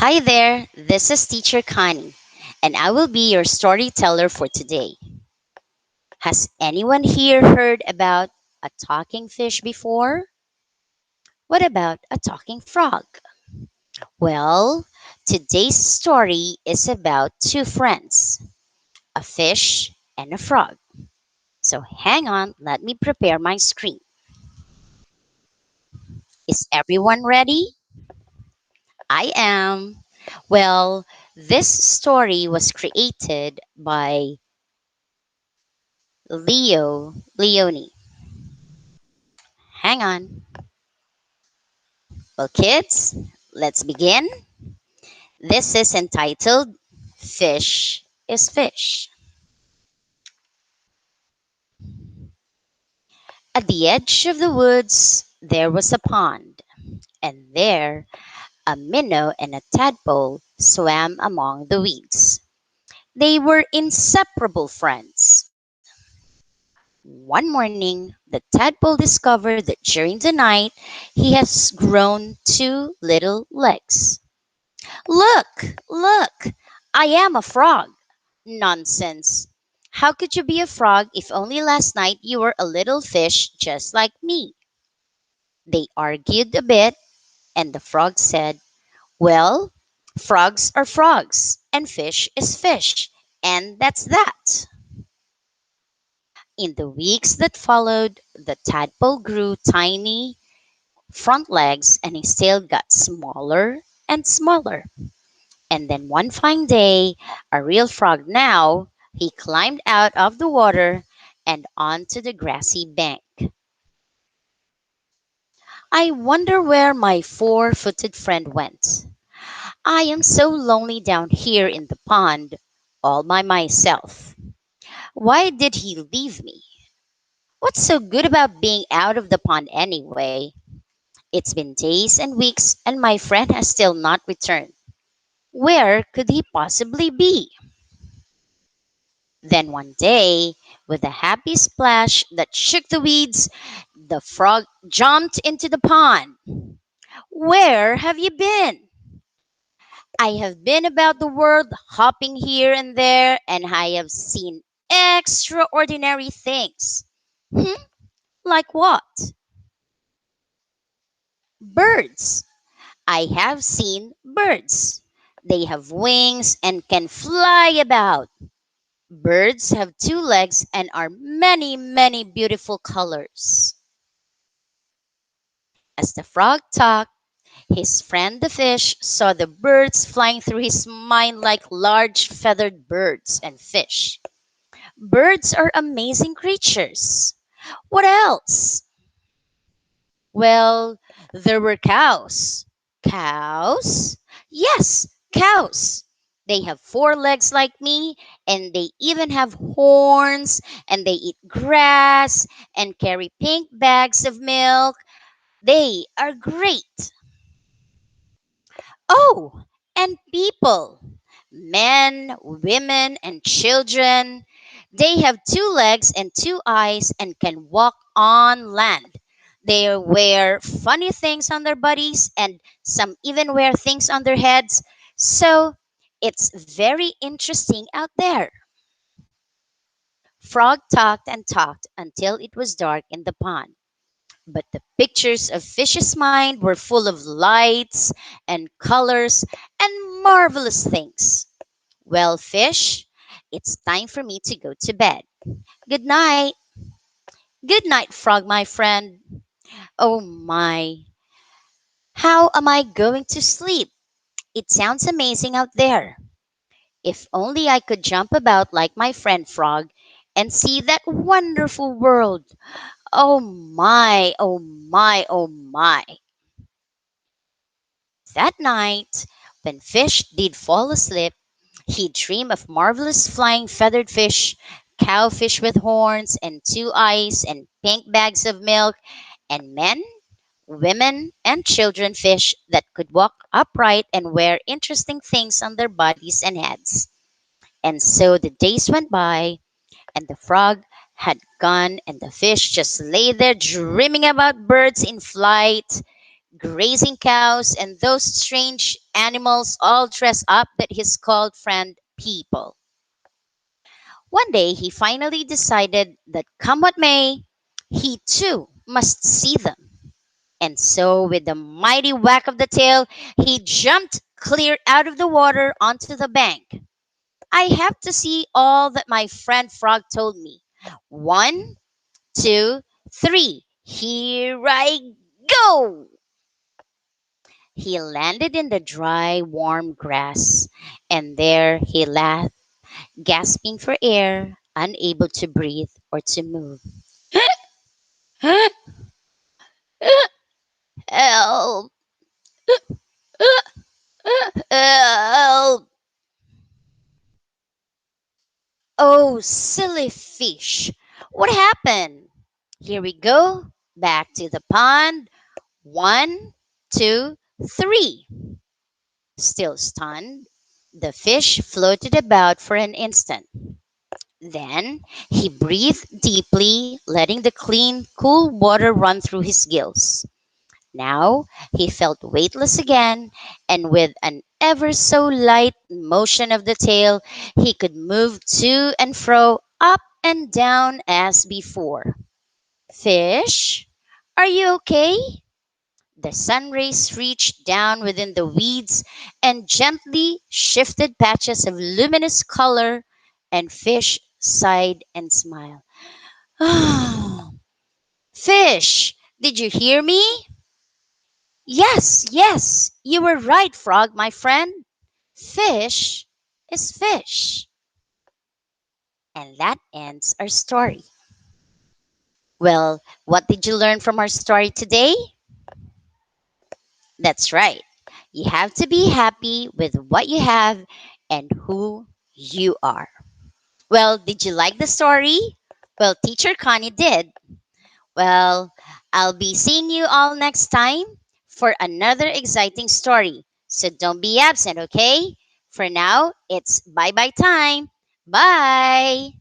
Hi there, this is Teacher Connie, and I will be your storyteller for today. Has anyone here heard about a talking fish before? What about a talking frog? Well, today's story is about two friends, a fish and a frog. So hang on, let me prepare my screen. Is everyone ready? I am. Well, this story was created by Leo Leonni. Hang on. Well, kids, let's begin. This is entitled Fish is Fish. At the edge of the woods, there was a pond, and there a minnow and a tadpole swam among the weeds. They were inseparable friends. One morning, the tadpole discovered that during the night he has grown two little legs. Look, I am a frog. Nonsense. How could you be a frog if only last night you were a little fish just like me? They argued a bit, and the frog said, well, frogs are frogs, and fish is fish, and that's that. In the weeks that followed, the tadpole grew tiny front legs, and his tail got smaller and smaller. And then one fine day, a real frog now, he climbed out of the water and onto the grassy bank. I wonder where my four-footed friend went. I am so lonely down here in the pond, all by myself. Why did he leave me? What's so good about being out of the pond anyway? It's been days and weeks, and my friend has still not returned. Where could he possibly be? Then one day, with a happy splash that shook the weeds, the frog jumped into the pond. Where have you been? I have been about the world, hopping here and there, and I have seen extraordinary things. Hmm? Like what? Birds. I have seen birds. They have wings and can fly about. Birds have two legs and are many beautiful colors. As the frog talked, his friend the fish saw the birds flying through his mind like large feathered birds and fish. Birds are amazing creatures. What else? Well, there were cows. Cows? Yes, cows. They have four legs like me, and they even have horns, and they eat grass and carry pink bags of milk. They are great. Oh, and people, men, women, and children. They have two legs and two eyes and can walk on land. They wear funny things on their bodies, and some even wear things on their heads. So it's very interesting out there. Frog talked and talked until it was dark in the pond. But the pictures of Fish's mind were full of lights and colors and marvelous things. Well, Fish, it's time for me to go to bed. Good night. Good night, Frog, my friend. Oh my, how am I going to sleep? It sounds amazing out there. If only I could jump about like my friend Frog and see that wonderful world. Oh my, oh my, oh my. That night, when Fish did fall asleep, he dreamed of marvelous flying feathered fish, cowfish with horns and two eyes and pink bags of milk, and men, women, and children fish that could walk upright and wear interesting things on their bodies and heads. And so the days went by, and the frog had gone, and the fish just lay there dreaming about birds in flight, grazing cows, and those strange animals all dressed up that his called friend people. One day he finally decided that come what may, he too must see them. And so, with a mighty whack of the tail, he jumped clear out of the water onto the bank. I have to see all that my friend Frog told me. One, two, three. Here I go! He landed in the dry, warm grass, and there he lay, gasping for air, unable to breathe or to move. Help! Help! Oh, silly fish. What happened? Here we go. Back to the pond. One, two, three. Still stunned, the fish floated about for an instant. Then he breathed deeply, letting the clean, cool water run through his gills. Now he felt weightless again, and with an ever so light motion of the tail, he could move to and fro, up and down as before. Fish, are you okay? The sun rays reached down within the weeds and gently shifted patches of luminous color, and Fish sighed and smiled. Fish, did you hear me? Yes, yes, you were right, Frog, my friend. Fish is fish. And that ends our story. Well, what did you learn from our story today? That's right. You have to be happy with what you have and who you are. Well, did you like the story? Well, Teacher Connie did. Well, I'll be seeing you all next time for another exciting story. So don't be absent, okay? For now, it's bye bye time. Bye.